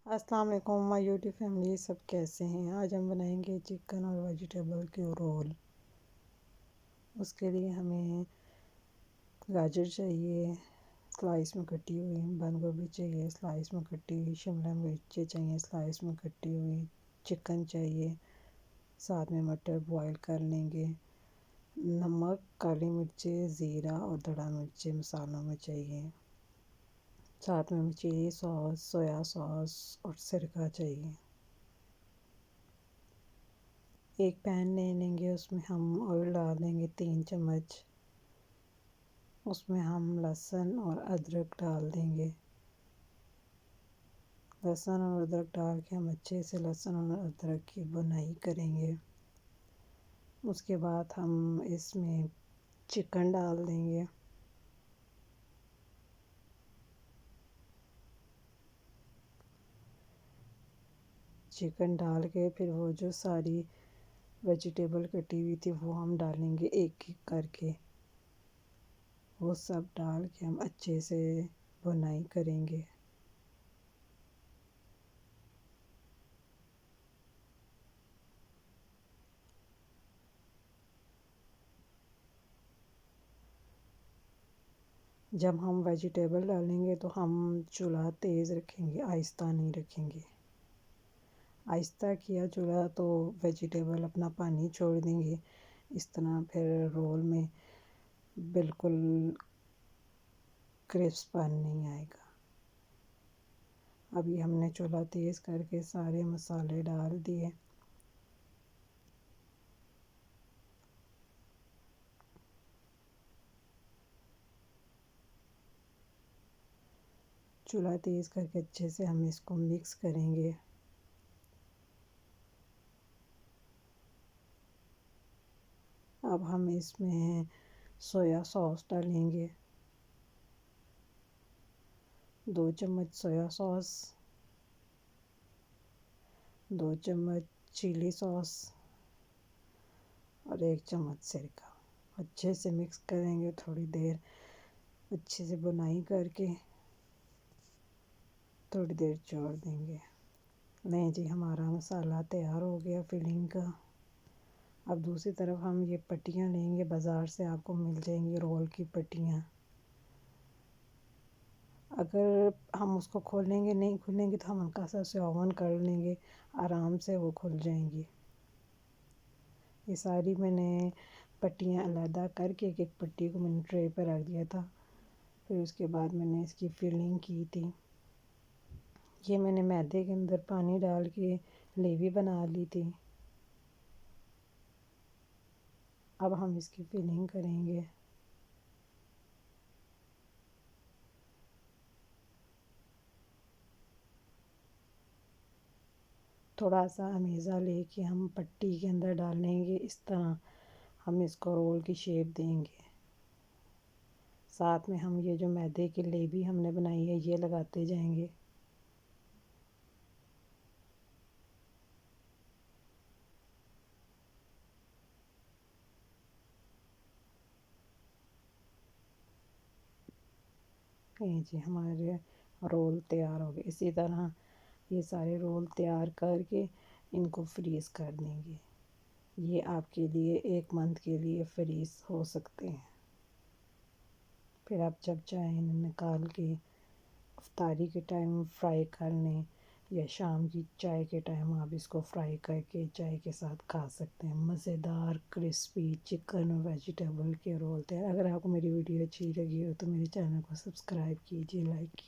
अस्सलाम वालेकुम my YouTube family, सब कैसे हैं। आज हम बनाएंगे चिकन और वेजिटेबल के रोल। उसके लिए हमें गाजर चाहिए स्लाइस में कटी हुई, बंद गोभी चाहिए स्लाइस में कटी हुई, शिमला मिर्च चाहिए स्लाइस में कटी हुई, चिकन चाहिए, साथ में मटर बॉईल कर लेंगे, नमक, काली मिर्चें, ज़ीरा और दड़ा मिर्चें मसालों में चाहिए, साथ में चिली सॉस, सोया सॉस और सिरका चाहिए। एक पैन ले लेंगे, उसमें हम ऑयल डाल देंगे 3 चम्मच। उसमें हम लहसुन और अदरक डाल देंगे। लहसुन और अदरक डाल के हम अच्छे से लहसुन और अदरक की भुनाई करेंगे। उसके बाद हम इसमें चिकन डाल देंगे। चिकन डाल के फिर वो जो सारी वेजिटेबल कटी हुई थी वो हम डालेंगे एक एक करके। वो सब डाल के हम अच्छे से भुनाई करेंगे। जब हम वेजिटेबल डालेंगे तो हम चूल्हा तेज़ रखेंगे, आहिस्ता नहीं रखेंगे। आहिस्ता किया चूल्हा तो वेजिटेबल अपना पानी छोड़ देंगे। इस तरह फिर रोल में बिल्कुल क्रिस्पन नहीं आएगा। अभी हमने चूल्हा तेज़ करके सारे मसाले डाल दिए। चूल्हा तेज़ करके अच्छे से हम इसको मिक्स करेंगे। अब हम इसमें सोया सॉस डालेंगे, 2 चम्मच सोया सॉस, 2 चम्मच चिली सॉस और 1 चम्मच सिरका। अच्छे से मिक्स करेंगे, थोड़ी देर अच्छे से बुनाई करके थोड़ी देर छोड़ देंगे। नहीं जी, हमारा मसाला तैयार हो गया फिलिंग का। अब दूसरी तरफ हम ये पट्टियाँ लेंगे, बाज़ार से आपको मिल जाएंगी रोल की पट्टियाँ। अगर हम उसको खोलेंगे नहीं खुलेंगी तो हम हल्का सा उसे ओवन कर लेंगे, आराम से वो खुल जाएंगी। ये सारी मैंने पट्टियाँ अलहदा करके एक एक पट्टी को मैंने ट्रे पर रख दिया था। फिर उसके बाद मैंने इसकी फिलिंग की थी। ये मैंने मैदे के अंदर पानी डाल के लेवी बना ली थी। अब हम इसकी फिलिंग करेंगे। थोड़ा सा अमेज़ा लेके हम पट्टी के अंदर डालेंगे, इस तरह हम इसको रोल की शेप देंगे। साथ में हम ये जो मैदे की लेवी हमने बनाई है ये लगाते जाएंगे। ये जी हमारे रोल तैयार हो गए। इसी तरह ये सारे रोल तैयार करके इनको फ्रीज़ कर देंगे। ये आपके लिए 1 मंथ के लिए फ्रीज़ हो सकते हैं। फिर आप जब चाहें इन्हें निकाल के इफ्तारी के टाइम फ्राई कर लें या शाम की चाय के टाइम आप इसको फ्राई करके चाय के साथ खा सकते हैं। मज़ेदार क्रिस्पी चिकन और वेजिटेबल के रोल तैयार। अगर आपको मेरी वीडियो अच्छी लगी हो तो मेरे चैनल को सब्सक्राइब कीजिए, लाइक कीजिए।